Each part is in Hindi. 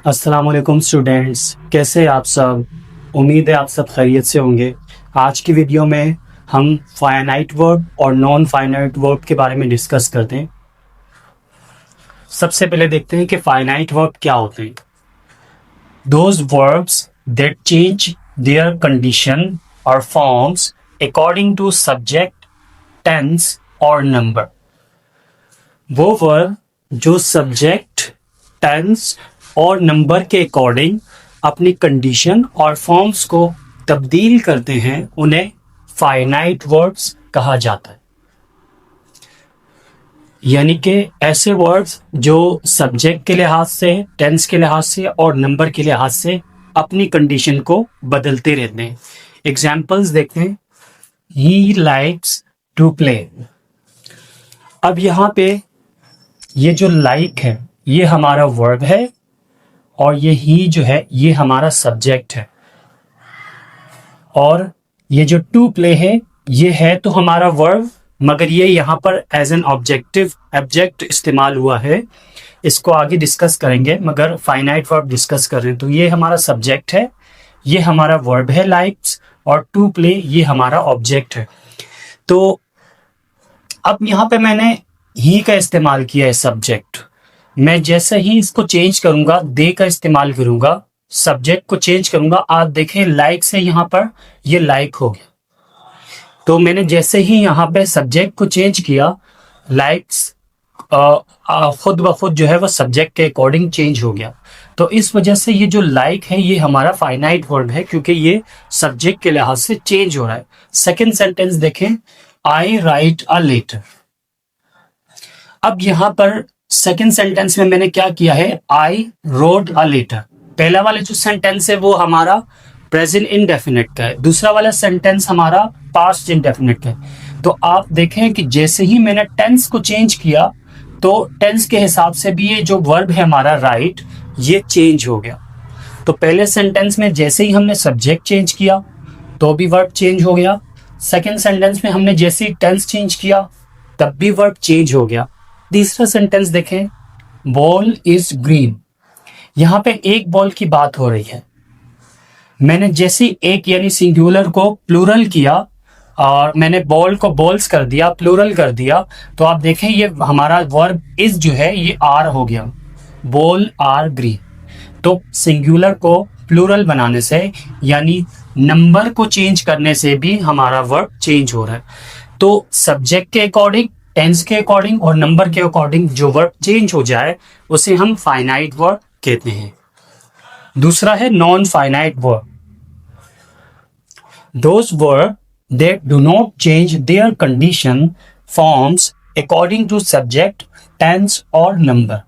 अस्सलाम वालेकुम स्टूडेंट्स, कैसे हैं आप सब। उम्मीद है आप सब खैरियत से होंगे। आज की वीडियो में हम फाइनाइट वर्ब और नॉन फाइनाइट वर्ब के बारे में डिस्कस करते हैं। सबसे पहले देखते हैं कि फाइनाइट वर्ब क्या होते हैं। Those verbs that change their condition और forms according to subject, tense और नंबर। वो वर्ब जो सब्जेक्ट, टेंस और नंबर के अकॉर्डिंग अपनी कंडीशन और फॉर्म्स को तब्दील करते हैं, उन्हें फाइनाइट वर्ब्स कहा जाता है। यानी कि ऐसे वर्ब्स जो सब्जेक्ट के लिहाज से, टेंस के लिहाज से और नंबर के लिहाज से अपनी कंडीशन को बदलते रहते हैं। एग्जाम्पल्स देखते हैं। He likes to play. अब यहाँ पे ये जो लाइक है ये हमारा वर्ब है और ये ही जो है ये हमारा सब्जेक्ट है, और ये जो टू प्ले है ये है तो हमारा वर्ब, मगर ये यहाँ पर एज एन ऑब्जेक्ट इस्तेमाल हुआ है। इसको आगे डिस्कस करेंगे, मगर फाइनाइट वर्ब डिस्कस कर रहे हैं तो ये हमारा सब्जेक्ट है, ये हमारा वर्ब है लाइक्स, और टू प्ले ये हमारा ऑब्जेक्ट है। तो अब यहाँ पे मैंने ही का इस्तेमाल किया है सब्जेक्ट। मैं जैसे ही इसको चेंज करूंगा, दे का इस्तेमाल करूंगा, सब्जेक्ट को चेंज करूंगा, आप देखें लाइक से यहां पर ये लाइक हो गया। तो मैंने जैसे ही यहां पे सब्जेक्ट को चेंज किया, लाइक्स खुद ब खुद जो है वो सब्जेक्ट के अकॉर्डिंग चेंज हो गया। तो इस वजह से ये जो लाइक है ये हमारा फाइनाइट वर्ब है, क्योंकि ये सब्जेक्ट के लिहाज से चेंज हो रहा है। सेकेंड सेंटेंस देखें, आई राइट अ लेटर। अब यहां पर सेकेंड सेंटेंस में मैंने क्या किया है, आई रोट अ लेटर। पहला वाला जो सेंटेंस है वो हमारा प्रेजेंट इंडेफिनिट का है, दूसरा वाला सेंटेंस हमारा पास्ट इंडेफिनिट का है। तो आप देखें कि जैसे ही मैंने टेंस को चेंज किया तो टेंस के हिसाब से भी ये जो वर्ब है हमारा राइट ये चेंज हो गया। तो पहले सेंटेंस में जैसे ही हमने सब्जेक्ट चेंज किया तो भी वर्ब चेंज हो गया। सेकेंड सेंटेंस में हमने जैसे ही टेंस चेंज किया तब भी वर्ब चेंज हो गया। तीसरा सेंटेंस देखें, बॉल इज ग्रीन। यहां पे एक बॉल की बात हो रही है। मैंने जैसे एक यानी सिंगुलर को प्लूरल किया और मैंने बॉल को बॉल्स कर दिया, प्लूरल कर दिया, तो आप देखें ये हमारा वर्ब इज जो है ये आर हो गया, बॉल आर ग्रीन। तो सिंगुलर को प्लूरल बनाने से यानी नंबर को चेंज करने से भी हमारा वर्ब चेंज हो रहा है। तो सब्जेक्ट के अकॉर्डिंग, टेंस के अकॉर्डिंग और नंबर के अकॉर्डिंग जो वर्ब चेंज हो जाए उसे हम फाइनाइट वर्ब कहते हैं। दूसरा है non finite verb. Those verb that do not change their condition, forms according to subject, tense और नंबर।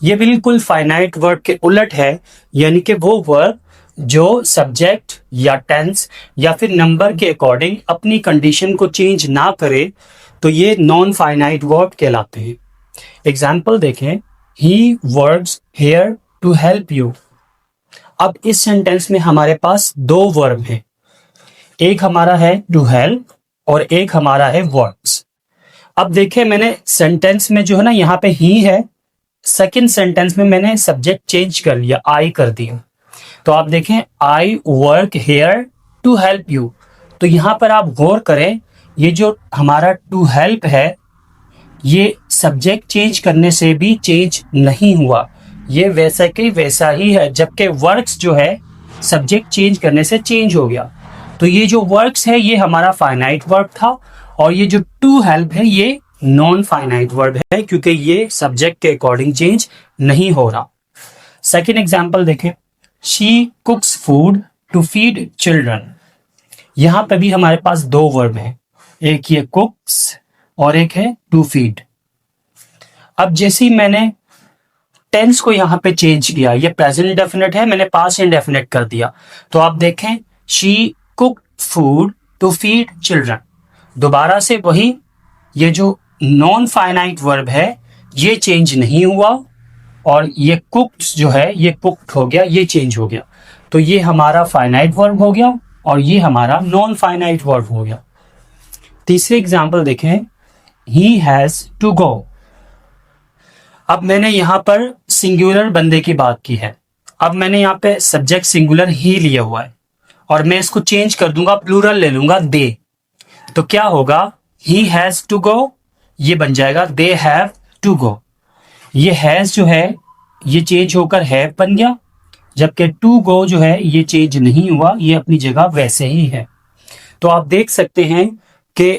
ये बिल्कुल फाइनाइट वर्ब के उलट है, यानी कि वो वर्ब जो सब्जेक्ट या टेंस या फिर नंबर के अकॉर्डिंग अपनी कंडीशन को चेंज ना करे तो ये नॉन फाइनाइट वर्ब कहलाते हैं। एग्जाम्पल देखें, he works here to help you. अब इस सेंटेंस में हमारे पास दो वर्ब हैं, एक हमारा है टू हेल्प और एक हमारा है वर्क्स। अब देखें मैंने सेंटेंस में जो है ना यहाँ पे ही है, सेकेंड सेंटेंस में मैंने सब्जेक्ट चेंज कर लिया, आई कर दिया। तो आप देखें, I work here to help you. तो यहां पर आप गौर करें, ये जो हमारा टू हेल्प है ये सब्जेक्ट चेंज करने से भी चेंज नहीं हुआ, ये वैसा के वैसा ही है, जबकि वर्क्स जो है सब्जेक्ट चेंज करने से चेंज हो गया। तो ये जो वर्क्स है ये हमारा फाइनाइट वर्ब था, और ये जो टू हेल्प है ये नॉन फाइनाइट वर्ब है, क्योंकि ये सब्जेक्ट के अकॉर्डिंग चेंज नहीं हो रहा। सेकेंड एग्जाम्पल देखें, she cooks food to feed children. यहां पर भी हमारे पास दो वर्ब है, एक ये कुक्स और एक है टू फीड। अब जैसे ही मैंने टेंस को यहां पे चेंज किया, ये प्रेजेंट इंडेफिनिट है, मैंने पास्ट इंडेफिनिट कर दिया, तो आप देखें she cook food to feed children. दोबारा से वही, ये जो नॉन फाइनाइट वर्ब है ये चेंज नहीं हुआ, और ये कुक्ड जो है ये कुक्ड हो गया, ये चेंज हो गया। तो ये हमारा फाइनाइट वर्ब हो गया और ये हमारा नॉन फाइनाइट वर्ब हो गया। तीसरे एग्जाम्पल देखें, ही हैज टू गो। अब मैंने यहां पर सिंगुलर बंदे की बात की है, अब मैंने यहाँ पे सब्जेक्ट सिंगुलर ही लिया हुआ है और मैं इसको चेंज कर दूंगा, प्लूरल ले लूंगा दे, तो क्या होगा, ही हैज टू गो, ये बन जाएगा दे हैव टू गो। ये हैज जो है ये चेंज होकर हैव बन गया, जबकि टू गो जो है ये चेंज नहीं हुआ, ये अपनी जगह वैसे ही है। तो आप देख सकते हैं कि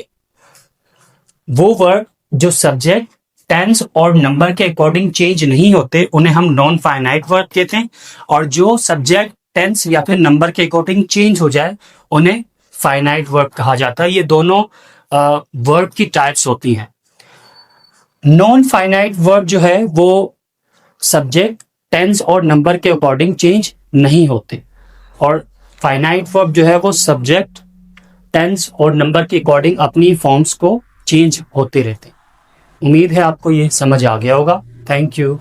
वो वर्ड जो सब्जेक्ट, टेंस और नंबर के अकॉर्डिंग चेंज नहीं होते उन्हें हम नॉन फाइनाइट वर्ब कहते हैं, और जो सब्जेक्ट, टेंस या फिर नंबर के अकॉर्डिंग चेंज हो जाए उन्हें फाइनाइट वर्ब कहा जाता है। ये दोनों वर्ब की टाइप्स होती हैं। नॉन फाइनाइट वर्ब जो है वो सब्जेक्ट, टेंस और नंबर के अकॉर्डिंग चेंज नहीं होते, और फाइनाइट वर्ब जो है वो सब्जेक्ट, टेंस और नंबर के अकॉर्डिंग अपनी फॉर्म्स को चेंज होते रहते। उम्मीद है आपको ये समझ आ गया होगा। Thank you.